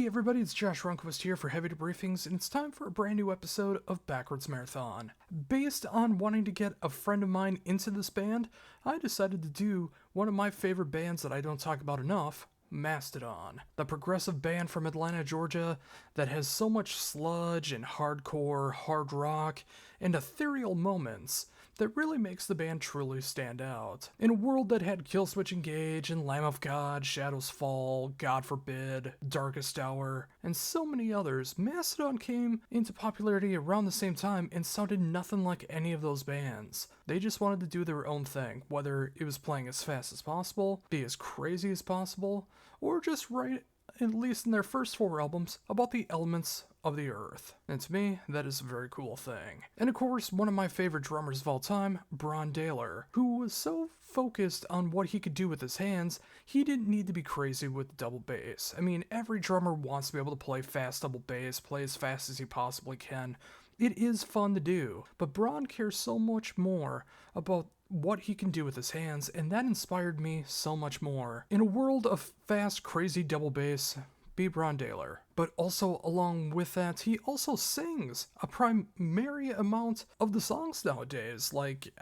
everybody, it's Josh Runquist here for Heavy Debriefings, and it's time for a brand new episode of Backwards Marathon. Based on wanting to get a friend of mine into this band, I decided to do one of my favorite bands that I don't talk about enough, Mastodon. The progressive band from Atlanta, Georgia that has so much sludge and hardcore, hard rock, and ethereal moments that really makes the band truly stand out. In a world that had Killswitch Engage and Lamb of God, Shadows Fall, God Forbid, Darkest Hour, and so many others, Mastodon came into popularity around the same time and sounded nothing like any of those bands. They just wanted to do their own thing, whether it was playing as fast as possible, be as crazy as possible, or just write, at least in their first 4 albums, about the elements of the earth. And to me, that is a very cool thing. And of course, one of my favorite drummers of all time, Bron Daylor, who was so focused on what he could do with his hands, he didn't need to be crazy with double bass. I mean, every drummer wants to be able to play fast double bass, play as fast as he possibly can. It is fun to do, but Bron cares so much more about what he can do with his hands, and that inspired me so much more. In a world of fast, crazy double bass, be Bron Daylor. But also, along with that, he also sings a primary amount of the songs nowadays. Like,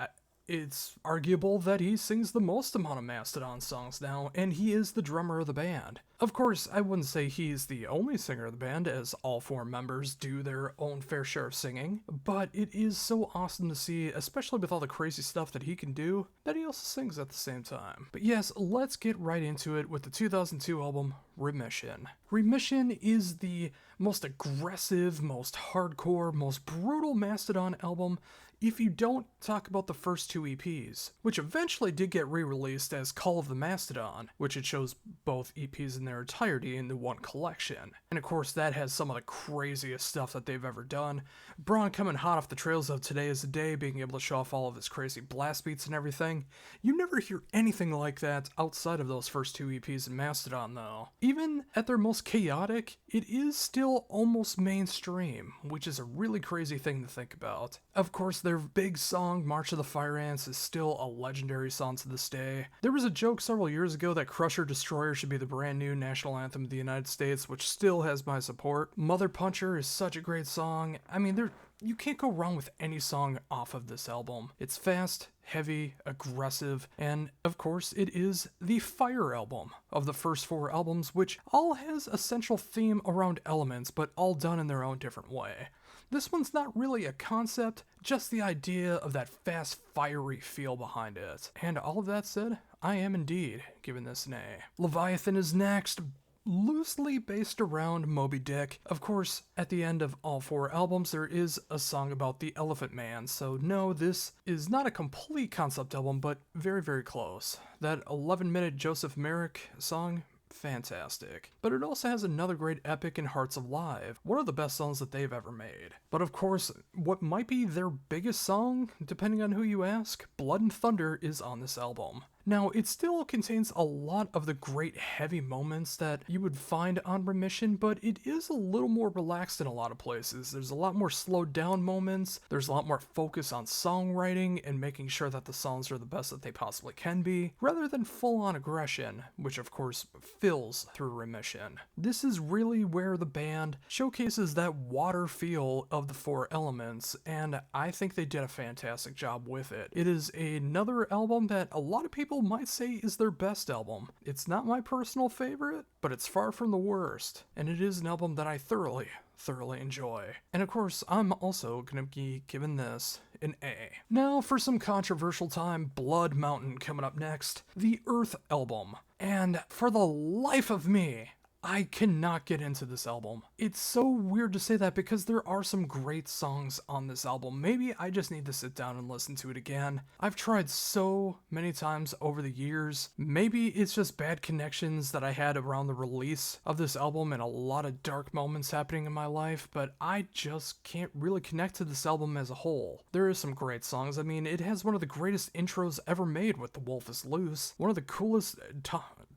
it's arguable that he sings the most amount of Mastodon songs now, and he is the drummer of the band. Of course, I wouldn't say he's the only singer of the band, as all 4 members do their own fair share of singing, but it is so awesome to see, especially with all the crazy stuff that he can do, that he also sings at the same time. But yes, let's get right into it with the 2002 album, Remission. Remission is the most aggressive, most hardcore, most brutal Mastodon album if you don't talk about the first 2 EPs, which eventually did get re-released as Call of the Mastodon, which it shows both EPs in their entirety into one collection. And of course, that has some of the craziest stuff that they've ever done. Bron coming hot off the trails of Today Is the Day, being able to show off all of his crazy blast beats and everything. You never hear anything like that outside of those first 2 EPs in Mastodon, though. Even at their most chaotic, it is still almost mainstream, which is a really crazy thing to think about. Of course, their big song, March of the Fire Ants, is still a legendary song to this day. There was a joke several years ago that Crusher Destroyer should be the brand new national anthem of the United States, which still has my support. Mother Puncher is such a great song. I mean, you can't go wrong with any song off of this album. It's fast, heavy, aggressive, and of course it is the Fire album of the first 4 albums, which all has a central theme around elements, but all done in their own different way. This one's not really a concept, just the idea of that fast, fiery feel behind it. And all of that said, I am indeed giving this an A. Leviathan is next, loosely based around Moby Dick. Of course, at the end of all 4 albums, there is a song about the Elephant Man, so no, this is not a complete concept album, but very, very close. That 11-minute Joseph Merrick song, fantastic. But it also has another great epic in Hearts Alive, one of the best songs that they've ever made. But of course, what might be their biggest song, depending on who you ask, Blood and Thunder, is on this album. Now, it still contains a lot of the great heavy moments that you would find on Remission, but it is a little more relaxed in a lot of places. There's a lot more slowed down moments, there's a lot more focus on songwriting and making sure that the songs are the best that they possibly can be, rather than full-on aggression, which of course fills through Remission. This is really where the band showcases that water feel of the 4 elements, and I think they did a fantastic job with it. It is another album that a lot of people might say is their best album. It's not my personal favorite, but it's far from the worst, and it is an album that I thoroughly enjoy. And of course, I'm also gonna be giving this an A. Now for some controversial time, Blood Mountain coming up next, the Earth album. And for the life of me, I cannot get into this album. It's so weird to say that because there are some great songs on this album. Maybe I just need to sit down and listen to it again. I've tried so many times over the years. Maybe it's just bad connections that I had around the release of this album and a lot of dark moments happening in my life, but I just can't really connect to this album as a whole. There are some great songs. I mean, it has one of the greatest intros ever made with The Wolf is Loose. One of the coolest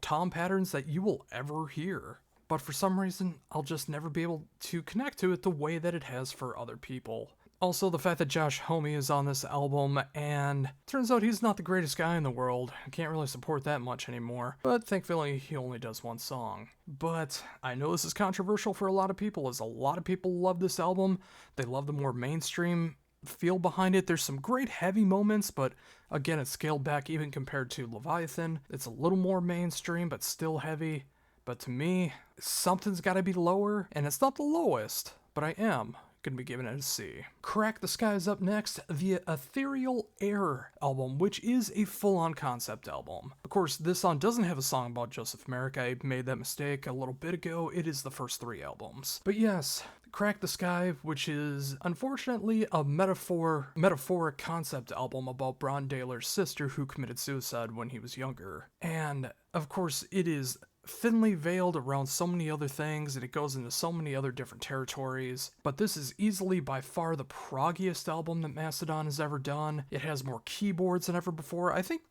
tom patterns that you will ever hear. But for some reason, I'll just never be able to connect to it the way that it has for other people. Also, the fact that Josh Homme is on this album, and turns out he's not the greatest guy in the world. I can't really support that much anymore, but thankfully he only does one song. But I know this is controversial for a lot of people, as a lot of people love this album. They love the more mainstream feel behind it. There's some great heavy moments, but again, it's scaled back even compared to Leviathan. It's a little more mainstream, but still heavy. But to me, something's gotta be lower, and it's not the lowest, but I am gonna be giving it a C. Crack the Sky is up next, the Ethereal Air album, which is a full-on concept album. Of course, this song doesn't have a song about Joseph Merrick. I made that mistake a little bit ago. It is the first 3 albums. But yes, Crack the Sky, which is unfortunately a metaphoric concept album about Bron Daler's sister who committed suicide when he was younger. And of course, it is thinly veiled around so many other things, and it goes into so many other different territories. But this is easily by far the proggiest album that Mastodon has ever done. It has more keyboards than ever before. I think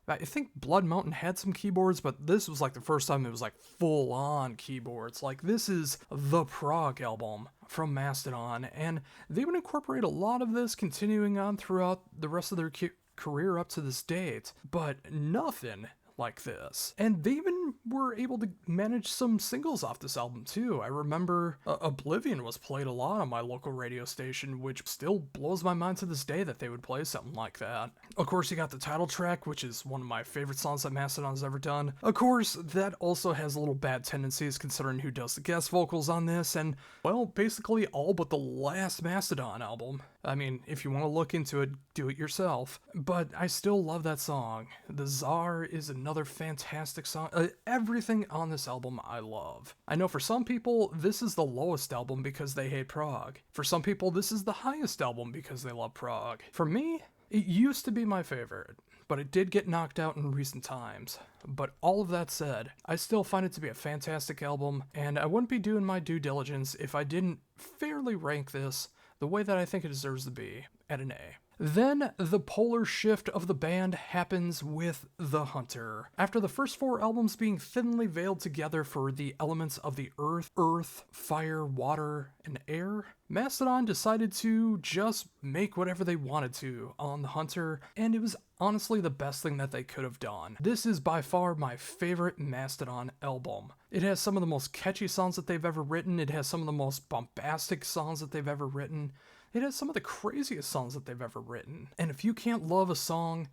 Blood Mountain had some keyboards, but this was like the first time it was like full on keyboards. Like, this is the prog album from Mastodon, and they would incorporate a lot of this continuing on throughout the rest of their career up to this date, but nothing like this. And they even were able to manage some singles off this album too. I remember Oblivion was played a lot on my local radio station, which still blows my mind to this day that they would play something like that. Of course, you got the title track, which is one of my favorite songs that Mastodon's ever done. Of course, that also has a little bad tendencies considering who does the guest vocals on this, and, well, basically all but the last Mastodon album. I mean, if you want to look into it, do it yourself. But I still love that song. The Czar is another fantastic song. Everything on this album I love. I know for some people, this is the lowest album because they hate prog. For some people, this is the highest album because they love prog. For me, it used to be my favorite, but it did get knocked out in recent times. But all of that said, I still find it to be a fantastic album, and I wouldn't be doing my due diligence if I didn't fairly rank this the way that I think it deserves to be, at an A. Then, the polar shift of the band happens with The Hunter. After the first 4 albums being thinly veiled together for the elements of the earth, fire, water, and air, Mastodon decided to just make whatever they wanted to on The Hunter, and it was honestly the best thing that they could have done. This is by far my favorite Mastodon album. It has some of the most catchy songs that they've ever written. It has some of the most bombastic songs that they've ever written. It has some of the craziest songs that they've ever written. And if you can't love a song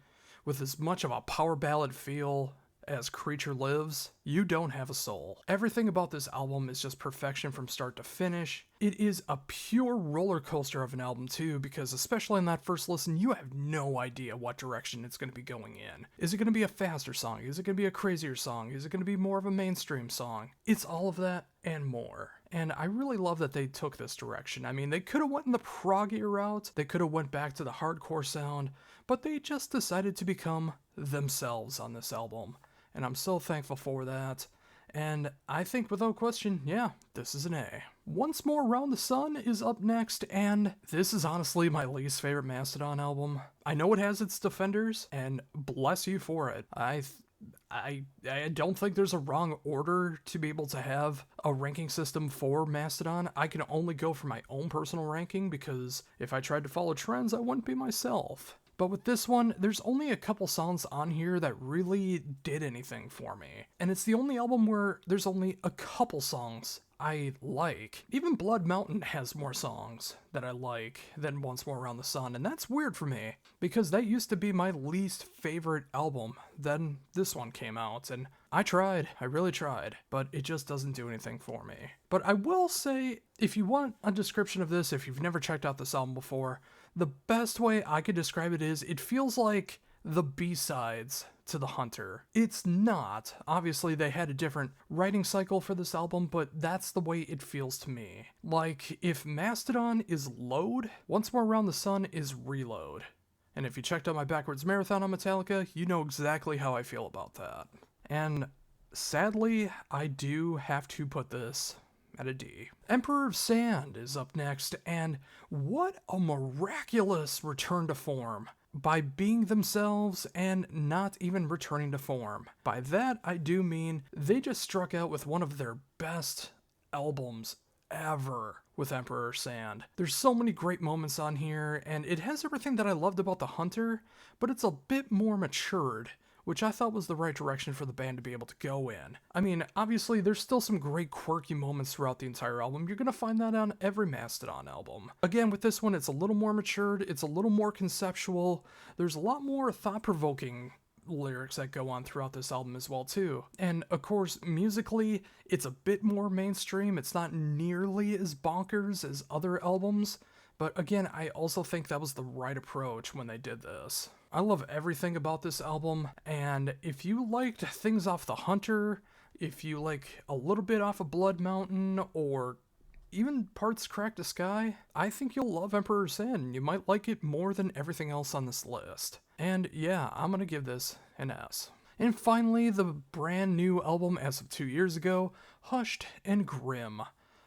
with as much of a power ballad feel as Creature Lives, you don't have a soul. Everything about this album is just perfection from start to finish. It is a pure roller coaster of an album too, because especially in that first listen, you have no idea what direction it's going to be going in. Is it going to be a faster song? Is it going to be a crazier song? Is it going to be more of a mainstream song? It's all of that and more. And I really love that they took this direction. I mean, they could have went in the proggier route, they could have went back to the hardcore sound, but they just decided to become themselves on this album. And I'm so thankful for that. And I think without question, yeah, this is an A. Once More Round the Sun is up next, and this is honestly my least favorite Mastodon album. I know it has its defenders, and bless you for it. I don't think there's a wrong order to be able to have a ranking system for Mastodon. I can only go for my own personal ranking, because if I tried to follow trends, I wouldn't be myself. But with this one, there's only a couple songs on here that really did anything for me. And it's the only album where there's only a couple songs I like. Even Blood Mountain has more songs that I like than Once More Around the Sun, and that's weird for me, because that used to be my least favorite album. Then this one came out, and I really tried, but it just doesn't do anything for me. But I will say, if you want a description of this, if you've never checked out this album before, the best way I could describe it is, it feels like the B-sides to The Hunter. It's not. Obviously, they had a different writing cycle for this album, but that's the way it feels to me. Like, if Mastodon is load, Once More Around the Sun is reload. And if you checked out my backwards marathon on Metallica, you know exactly how I feel about that. And sadly, I do have to put this at a D. Emperor of Sand is up next, and what a miraculous return to form. By being themselves and not even returning to form. By that, I do mean they just struck out with one of their best albums ever with Emperor Sand. There's so many great moments on here, and it has everything that I loved about the Hunter, but it's a bit more matured, which I thought was the right direction for the band to be able to go in. I mean, obviously, there's still some great quirky moments throughout the entire album. You're gonna find that on every Mastodon album. Again, with this one, it's a little more matured, it's a little more conceptual, there's a lot more thought-provoking lyrics that go on throughout this album as well too. And of course, musically, it's a bit more mainstream. It's not nearly as bonkers as other albums, but again, I also think that was the right approach when they did this. I love everything about this album, and if you liked things off The Hunter, if you like a little bit off of Blood Mountain, or even parts Crack the Sky, I think you'll love Emperor's Sin. You might like it more than everything else on this list. And yeah, I'm gonna give this an S. And finally, the brand new album as of 2 years ago, Hushed and Grim.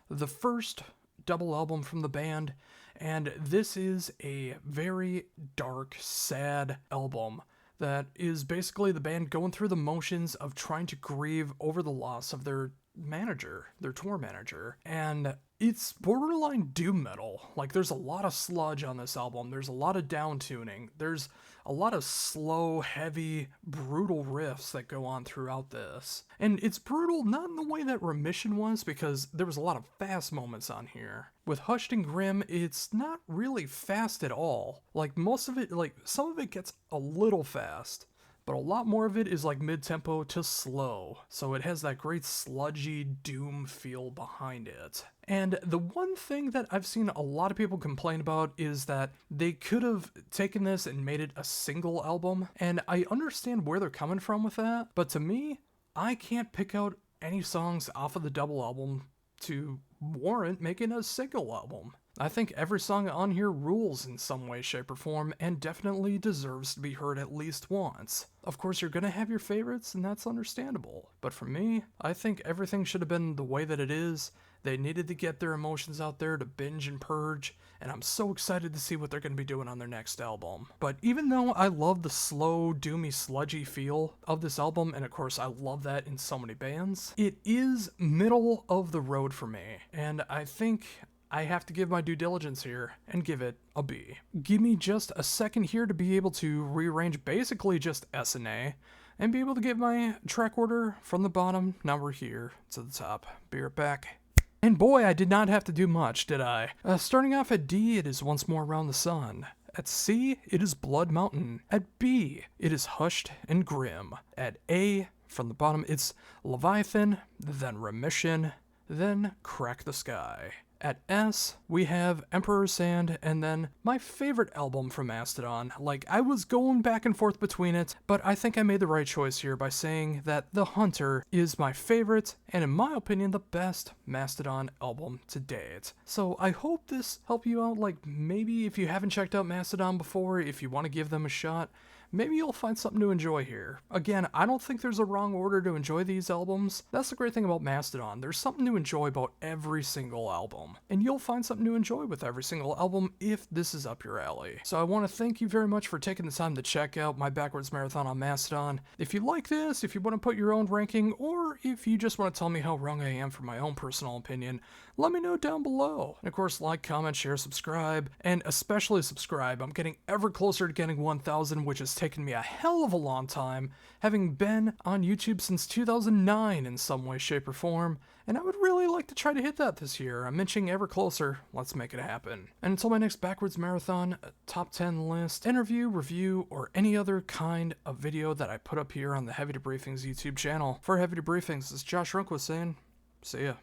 The first double album from the band, and this is a very dark, sad album that is basically the band going through the motions of trying to grieve over the loss of their manager, their tour manager. And it's borderline doom metal. Like, there's a lot of sludge on this album. There's a lot of down tuning. There's a lot of slow, heavy, brutal riffs that go on throughout this. And it's brutal not in the way that Remission was, because there was a lot of fast moments on here. With Hushed and Grim, it's not really fast at all. Like, most of it, like, some of it gets a little fast, but a lot more of it is like mid-tempo to slow, so it has that great sludgy doom feel behind it. And the one thing that I've seen a lot of people complain about is that they could have taken this and made it a single album, and I understand where they're coming from with that, but to me, I can't pick out any songs off of the double album to warrant making a single album. I think every song on here rules in some way, shape, or form, and definitely deserves to be heard at least once. Of course, you're gonna have your favorites, and that's understandable. But for me, I think everything should have been the way that it is. They needed to get their emotions out there to binge and purge, and I'm so excited to see what they're gonna be doing on their next album. But even though I love the slow, doomy, sludgy feel of this album, and of course I love that in so many bands, it is middle of the road for me, and I think I have to give my due diligence here and give it a B. Give me just a second here to be able to rearrange basically just S and A and be able to get my track order from the bottom, now we're here, to the top. Be right back. And boy, I did not have to do much, did I? Starting off at D, it is Once More Around the Sun. At C, it is Blood Mountain. At B, it is Hushed and Grim. At A, from the bottom, it's Leviathan, then Remission, then Crack the Sky. At S, we have Emperor's Sand, and then my favorite album from Mastodon. Like, I was going back and forth between it, but I think I made the right choice here by saying that The Hunter is my favorite, and in my opinion, the best Mastodon album to date. So I hope this helped you out. Like, maybe if you haven't checked out Mastodon before, if you want to give them a shot, maybe you'll find something to enjoy here. Again, I don't think there's a wrong order to enjoy these albums. That's the great thing about Mastodon. There's something to enjoy about every single album. And you'll find something to enjoy with every single album if this is up your alley. So I want to thank you very much for taking the time to check out my backwards marathon on Mastodon. If you like this, if you want to put your own ranking, or if you just want to tell me how wrong I am for my own personal opinion, let me know down below. And of course, like, comment, share, subscribe, and especially subscribe. I'm getting ever closer to getting 1,000, which has taken me a hell of a long time, having been on YouTube since 2009 in some way, shape, or form, and I would really like to try to hit that this year. I'm inching ever closer. Let's make it happen. And until my next backwards marathon, top 10 list, interview, review, or any other kind of video that I put up here on the Heavy Debriefings YouTube channel. For Heavy Debriefings, this is Josh Runquist saying, see ya.